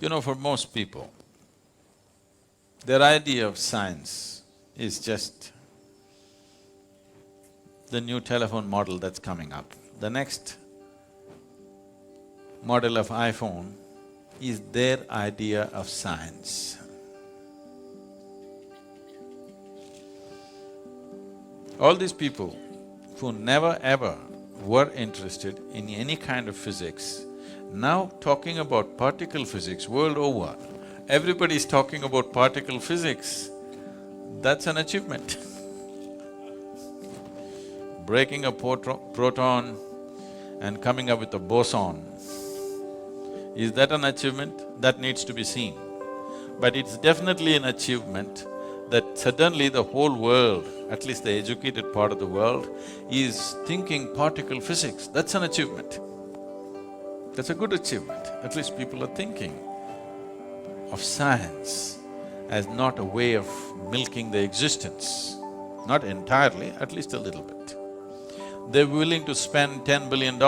For most people, their idea of science is just the new telephone model that's coming up. The next model of iPhone is their idea of science. All these people who never ever were interested in any kind of physics, now talking about particle physics world over, everybody is talking about particle physics, that's an achievement. Breaking a proton and coming up with a boson, is that an achievement? That needs to be seen. But it's definitely an achievement that suddenly the whole world, at least the educated part of the world, is thinking particle physics. That's an achievement. That's a good achievement. At least people are thinking of science as not a way of milking the existence, not entirely, at least a little bit. They're willing to spend $10 billion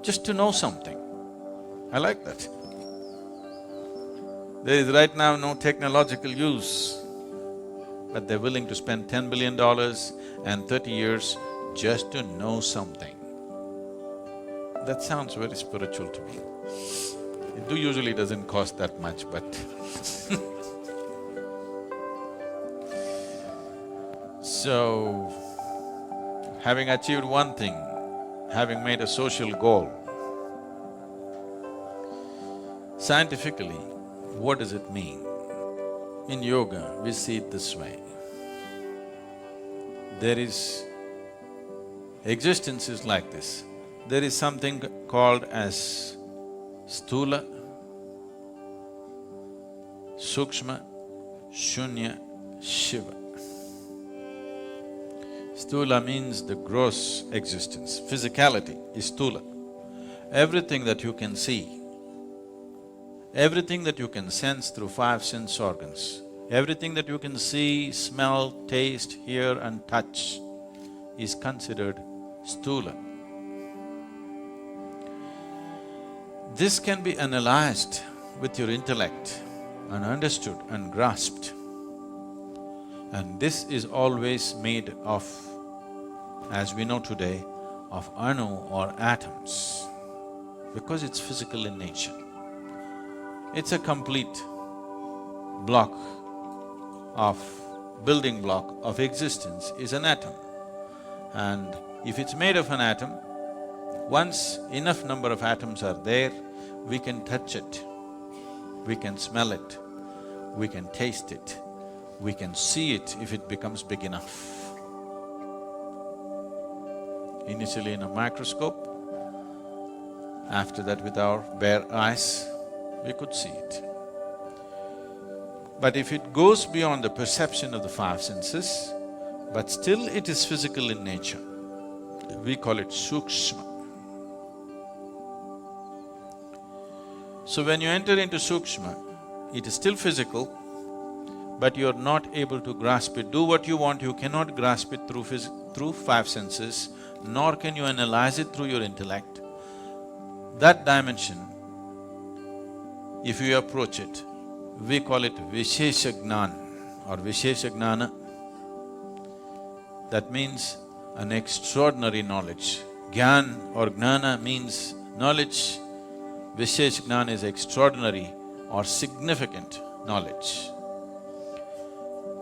just to know something. I like that. There is right now no technological use, but they're willing to spend $10 billion and 30 years just to know something. That sounds very spiritual to me. It usually doesn't cost that much, but So, having achieved one thing, having made a social goal, scientifically, what does it mean? In yoga, we see it this way. Existence is like this. There is something called as sthula, sukshma, shunya, shiva. Sthula means the gross existence, physicality is sthula. Everything that you can see, everything that you can sense through five sense organs, everything that you can see, smell, taste, hear and touch is considered sthula. This can be analyzed with your intellect and understood and grasped. And this is always made of, as we know today, of anu or atoms, because it's physical in nature. It's a complete building block of existence is an atom. And if it's made of an atom, once enough number of atoms are there, we can touch it, we can smell it, we can taste it, we can see it if it becomes big enough. Initially in a microscope, after that with our bare eyes, we could see it. But if it goes beyond the perception of the five senses, but still it is physical in nature, we call it sukshma. So when you enter into sukshma, it is still physical, but you're not able to grasp it. Do what you want, you cannot grasp it through five senses, nor can you analyze it through your intellect. That dimension, if you approach it, we call it Vishesha Gyaan or Vishesha Jnana. That means an extraordinary knowledge. Gyaan or Jnana means knowledge, Vishesha Gyaan is extraordinary or significant knowledge.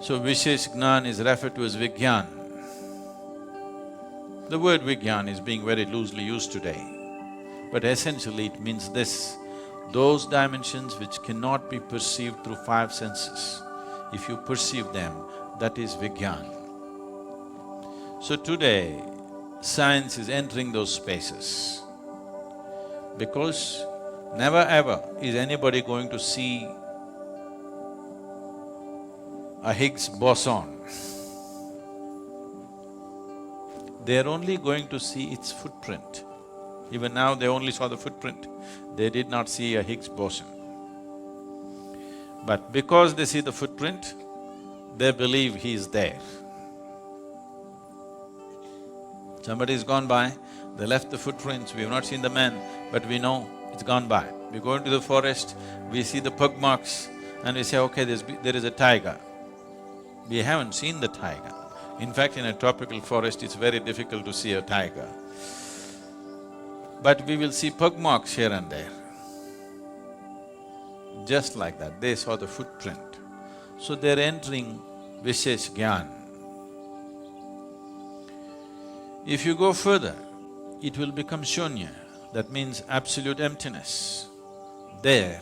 So Vishesha Gyaan is referred to as Vigyaan. The word Vigyaan is being very loosely used today, but essentially it means this: those dimensions which cannot be perceived through five senses, if you perceive them, that is Vigyaan. So today, science is entering those spaces, because never ever is anybody going to see a Higgs boson. They're only going to see its footprint. Even now they only saw the footprint, they did not see a Higgs boson. But because they see the footprint, they believe he is there. Somebody's gone by, they left the footprints, we have not seen the man, but we know It's gone by. We go into the forest, we see the pug marks and we say, okay, there is a tiger. We haven't seen the tiger. In fact, in a tropical forest, it's very difficult to see a tiger. But we will see pug marks here and there. Just like that, they saw the footprint. So they're entering Vishesh Gyaan. If you go further, it will become shunya, that means absolute emptiness. There,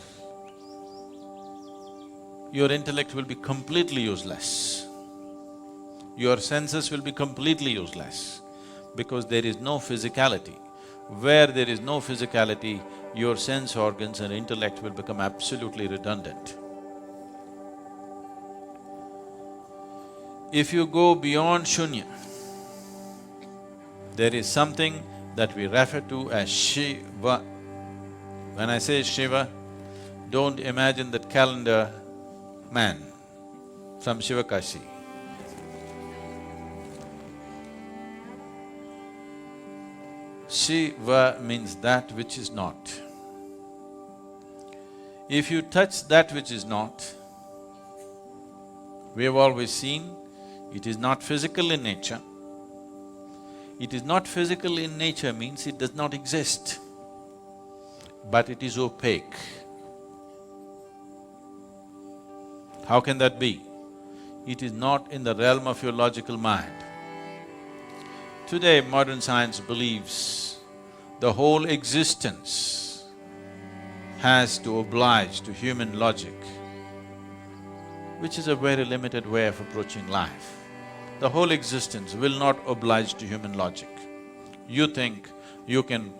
your intellect will be completely useless. Your senses will be completely useless because there is no physicality. Where there is no physicality, your sense organs and intellect will become absolutely redundant. If you go beyond shunya, there is something that we refer to as Shiva. When I say Shiva, don't imagine that calendar man from Shivakashi. Shiva means that which is not. If you touch that which is not, we have always seen it is not physical in nature. It is not physical in nature means it does not exist, but it is opaque. How can that be? It is not in the realm of your logical mind. Today, modern science believes the whole existence has to oblige to human logic, which is a very limited way of approaching life. The whole existence will not oblige to human logic. You think you can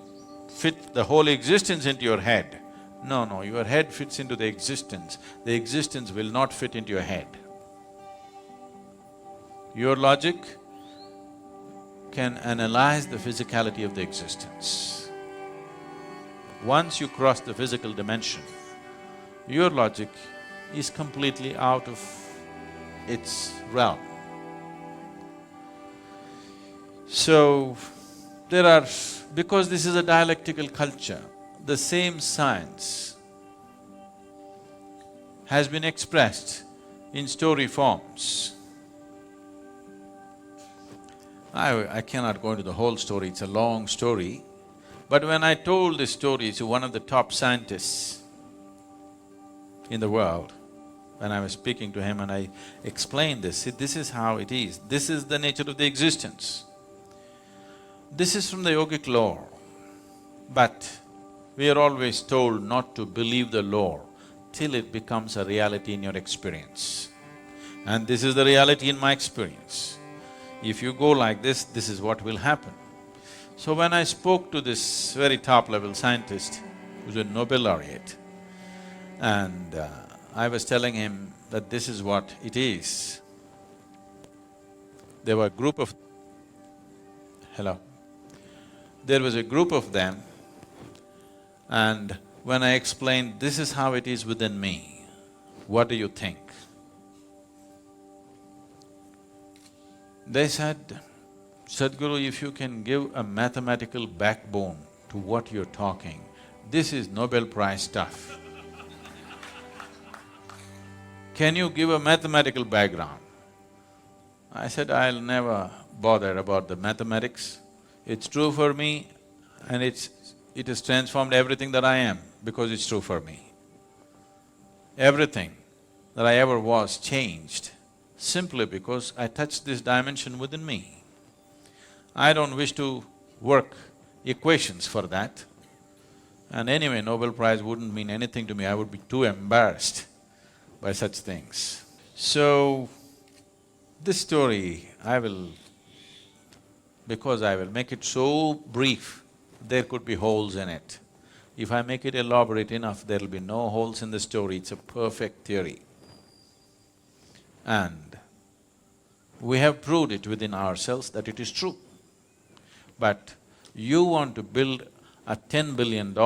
fit the whole existence into your head. No, no, your head fits into the existence will not fit into your head. Your logic can analyze the physicality of the existence. Once you cross the physical dimension, your logic is completely out of its realm. So, because this is a dialectical culture, the same science has been expressed in story forms. I cannot go into the whole story, it's a long story. But when I told this story to one of the top scientists in the world, when I was speaking to him and I explained this, see, this is how it is, this is the nature of the existence. This is from the yogic lore, but we are always told not to believe the lore till it becomes a reality in your experience. And this is the reality in my experience. If you go like this is what will happen. So when I spoke to this very top-level scientist, who's a Nobel laureate, and I was telling him that this is what it is, there were a group of… Hello? There was a group of them, and when I explained, this is how it is within me, what do you think? They said, Sadhguru, if you can give a mathematical backbone to what you're talking, this is Nobel Prize stuff. Can you give a mathematical background? I said, I'll never bother about the mathematics. It's true for me and it has transformed everything that I am because it's true for me. Everything that I ever was changed simply because I touched this dimension within me. I don't wish to work equations for that. And anyway, Nobel Prize wouldn't mean anything to me, I would be too embarrassed by such things. So, this story, because I will make it so brief, there could be holes in it. If I make it elaborate enough, there'll be no holes in the story, it's a perfect theory. And we have proved it within ourselves that it is true. But you want to build a $10 billion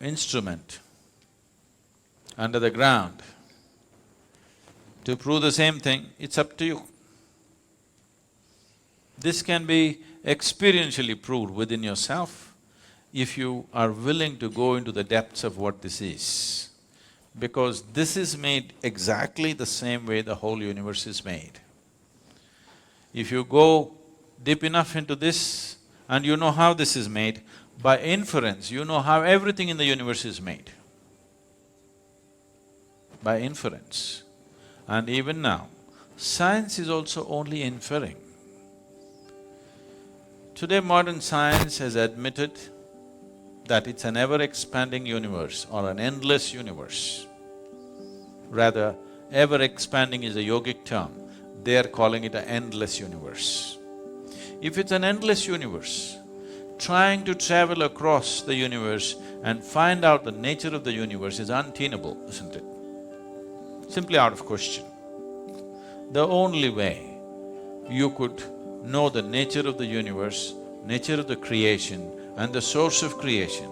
instrument under the ground to prove the same thing, it's up to you. This can be experientially proved within yourself. if you are willing to go into the depths of what this is, because this is made exactly the same way the whole universe is made. If you go deep enough into this and you know how this is made, by inference, you know how everything in the universe is made. By inference. And even now, science is also only inferring. Today modern science has admitted that it's an ever-expanding universe or an endless universe. Rather, ever-expanding is a yogic term, they are calling it an endless universe. If it's an endless universe, trying to travel across the universe and find out the nature of the universe is untenable, isn't it? Simply out of question. The only way you could know the nature of the universe, nature of the creation and the source of creation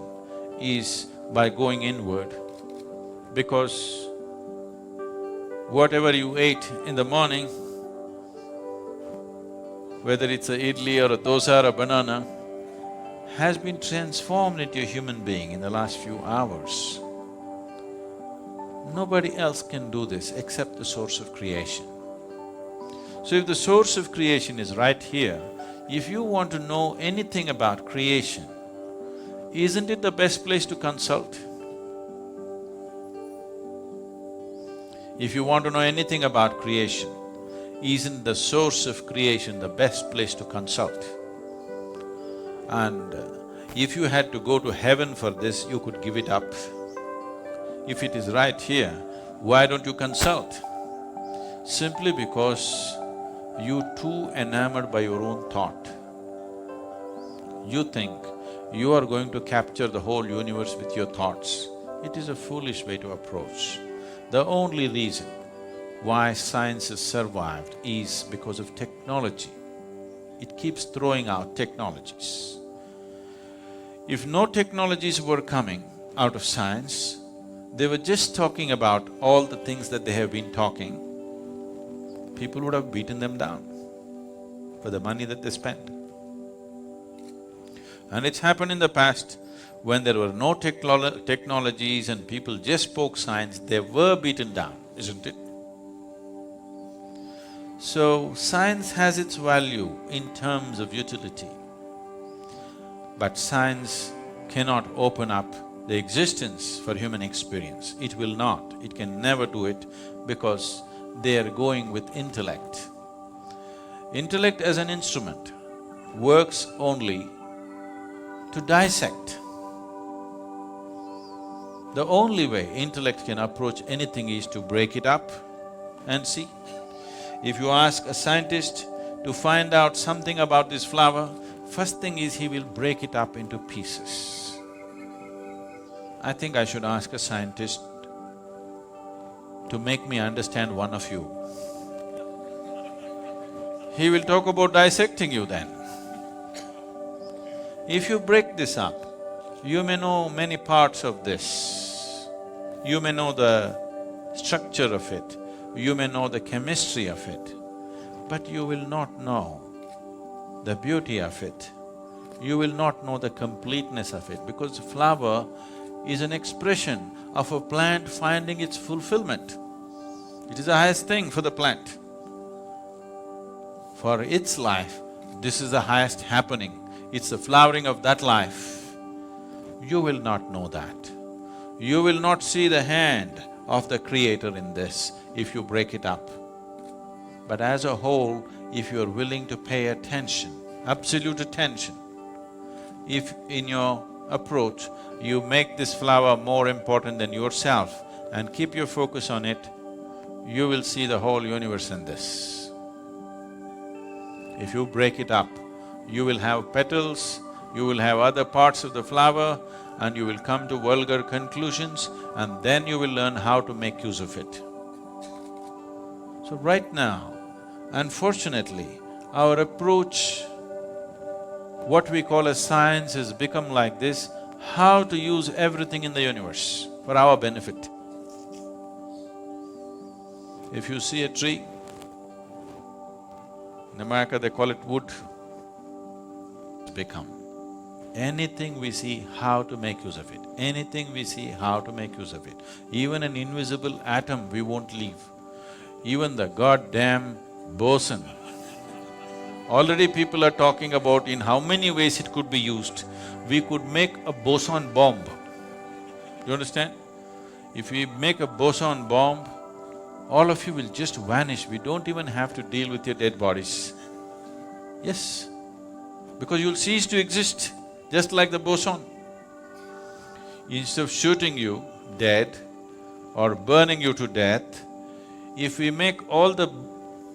is by going inward, because whatever you ate in the morning, whether it's a idli or a dosa or a banana, has been transformed into a human being in the last few hours. Nobody else can do this except the source of creation. So if the source of creation is right here, if you want to know anything about creation, isn't it the best place to consult? If you want to know anything about creation, isn't the source of creation the best place to consult? And if you had to go to heaven for this, you could give it up. If it is right here, why don't you consult? Simply because you're too enamored by your own thought. You think you are going to capture the whole universe with your thoughts. It is a foolish way to approach. The only reason why science has survived is because of technology. It keeps throwing out technologies. If no technologies were coming out of science, they were just talking about all the things that they have been talking, people would have beaten them down for the money that they spent. And it's happened in the past, when there were no technologies and people just spoke science, they were beaten down, isn't it? So, science has its value in terms of utility, but science cannot open up the existence for human experience. It will not, it can never do it because they are going with intellect. Intellect as an instrument works only to dissect. The only way intellect can approach anything is to break it up and see. If you ask a scientist to find out something about this flower, first thing is he will break it up into pieces. I think I should ask a scientist to make me understand one of you. He will talk about dissecting you then. If you break this up, you may know many parts of this. You may know the structure of it, you may know the chemistry of it, but you will not know the beauty of it. You will not know the completeness of it, because the flower is an expression of a plant finding its fulfillment. It is the highest thing for the plant. For its life, this is the highest happening. It's the flowering of that life. You will not know that. You will not see the hand of the Creator in this if you break it up. But as a whole, if you're willing to pay attention, absolute attention, if in your approach you make this flower more important than yourself and keep your focus on it, you will see the whole universe in this. If you break it up, you will have petals, you will have other parts of the flower, and you will come to vulgar conclusions, and then you will learn how to make use of it. So right now, unfortunately, our approach, what we call as science, has become like this: how to use everything in the universe for our benefit. If you see a tree, in America they call it wood, it's become. Anything we see, how to make use of it. Anything we see, how to make use of it. Even an invisible atom, we won't leave. Even the goddamn boson. Already people are talking about in how many ways it could be used. We could make a boson bomb. You understand? If we make a boson bomb, all of you will just vanish. We don't even have to deal with your dead bodies. Yes, because you'll cease to exist, just like the boson. Instead of shooting you dead or burning you to death, if we make all the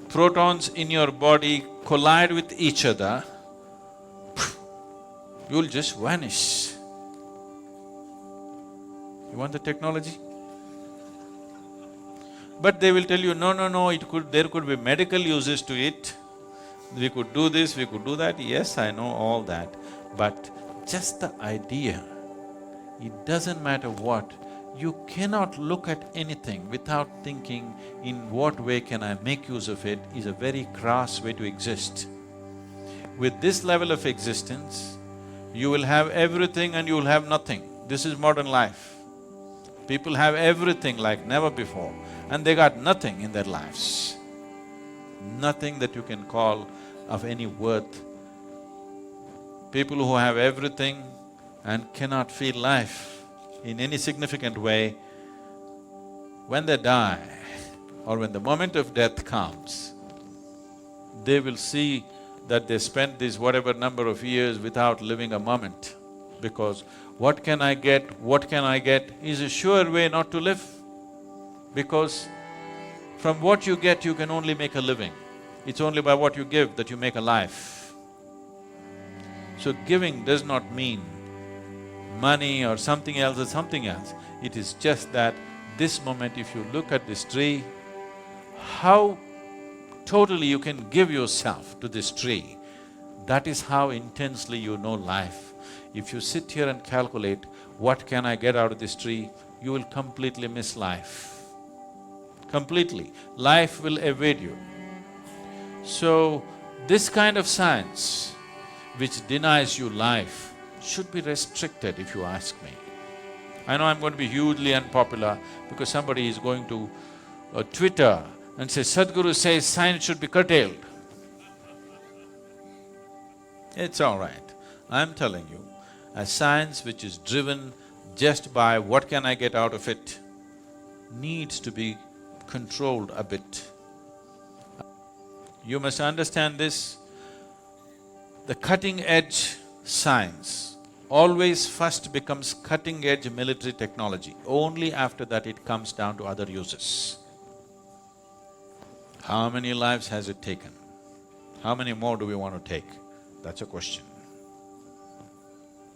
protons in your body collide with each other, you'll just vanish. You want the technology? But they will tell you, no, there could be medical uses to it. We could do this, we could do that. Yes, I know all that. But just the idea, it doesn't matter what, you cannot look at anything without thinking, in what way can I make use of it, is a very crass way to exist. With this level of existence, you will have everything and you will have nothing. This is modern life. People have everything like never before, and they got nothing in their lives. Nothing that you can call of any worth. People who have everything and cannot feel life in any significant way, when they die or when the moment of death comes, they will see that they spent this whatever number of years without living a moment, because what can I get is a sure way not to live, because from what you get you can only make a living. It's only by what you give that you make a life. So giving does not mean money or something else or something else. It is just that this moment, if you look at this tree, how totally you can give yourself to this tree, that is how intensely you know life. If you sit here and calculate, what can I get out of this tree, you will completely miss life. Completely. Life will evade you. So, this kind of science which denies you life should be restricted, if you ask me. I know I'm going to be hugely unpopular because somebody is going to Twitter and say, Sadhguru says science should be curtailed. It's all right. I'm telling you, a science which is driven just by what can I get out of it needs to be controlled a bit. You must understand this, the cutting-edge science always first becomes cutting-edge military technology. Only after that it comes down to other uses. How many lives has it taken? How many more do we want to take? That's a question.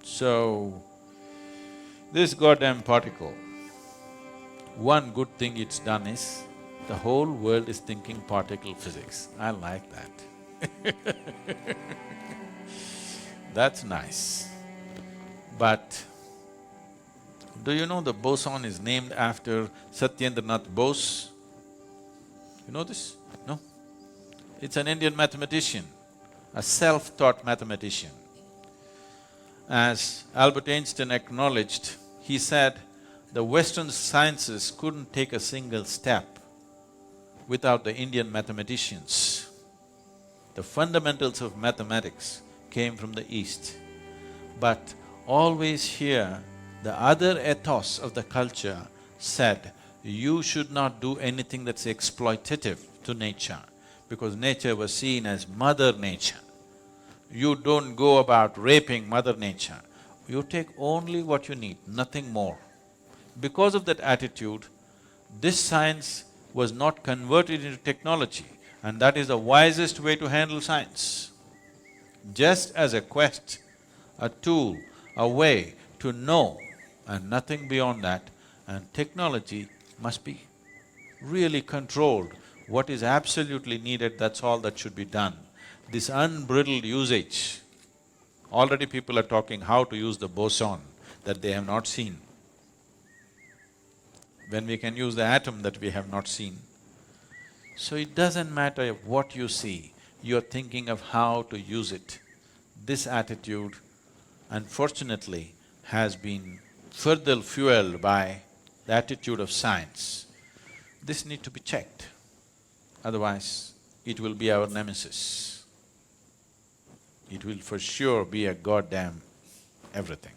So, this goddamn particle, one good thing it's done is, the whole world is thinking particle physics. I like that. That's nice. But do you know the boson is named after Satyendranath Bose? You know this? No? It's an Indian mathematician, a self-taught mathematician. As Albert Einstein acknowledged, he said, the Western sciences couldn't take a single step without the Indian mathematicians. The fundamentals of mathematics came from the East. But always here, the other ethos of the culture said, you should not do anything that's exploitative to nature, because nature was seen as Mother Nature. You don't go about raping Mother Nature. You take only what you need, nothing more. Because of that attitude, this science was not converted into technology, and that is the wisest way to handle science. Just as a quest, a tool, a way to know, and nothing beyond that, and technology must be really controlled. What is absolutely needed, that's all that should be done. This unbridled usage, already people are talking how to use the boson that they have not seen. When we can use the atom that we have not seen. So it doesn't matter what you see, you're thinking of how to use it. This attitude, unfortunately has been further fueled by the attitude of science. This need to be checked, otherwise it will be our nemesis. It will for sure be a goddamn everything.